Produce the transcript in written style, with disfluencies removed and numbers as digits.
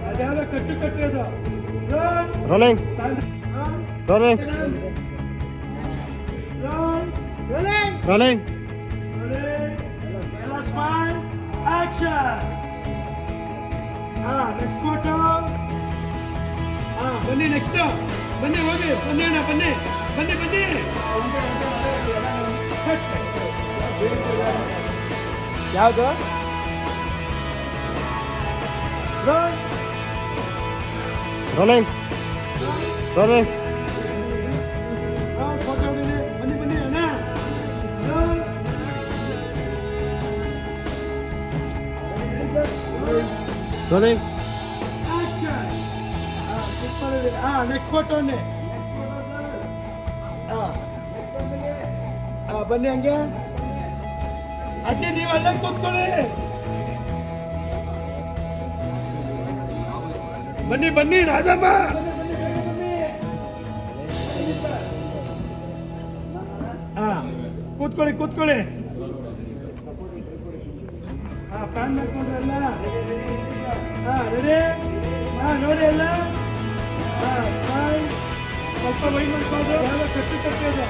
ಅದ್ಯಾವ ಕಟ್ಟು ಕಟ್ಟಿರೋದು rolling rolling rolling ಎಲ್ಲ ಸ್ಮೈಲ್ ಆಕ್ಷನ್. Next photo. ಬನ್ನಿ ನೆಕ್ಸ್ಟ್ ಬನ್ನಿ ಹೋಗಿ ಬನ್ನಿ ಅಣ್ಣ ಬನ್ನಿ ಬನ್ನಿ ಬನ್ನಿ. ಯಾವುದು ರೋಲಿಂಗ್ ರೋಲಿಂಗ್ ಫೋಟೋ ಹೊಡೀನಿ. ಬನ್ನಿ ಬನ್ನಿ ಅಣ್ಣ. ರೋಲಿಂಗ್ ನೆಕ್ಸ್ಟ್ ಫೋಟೋನೇ. ಬನ್ನಿ ಹಂಗೆ ಅಜ್ಜಿ ನೀವು ಅಲ್ಲೇ ಕೂತ್ಕೊಳ್ಳಿ. ಬನ್ನಿ ಬನ್ನಿ ರಾಜಮ್ಮ. ಕೂತ್ಕೊಳ್ಳಿ ಕೂತ್ಕೊಳ್ಳಿ. ಪ್ಯಾನ್ ಮಾಡ್ಕೊಂಡ್ರಲ್ಲ. ರೆಡಿ. ನೋಡಿ ಎಲ್ಲ ಸ್ವಲ್ಪ ವೈ ಮಾಡ್ಕೊಂಡು ಯಾವ ಕಟ್ಟು ಕಟ್ಟಿರೋದು.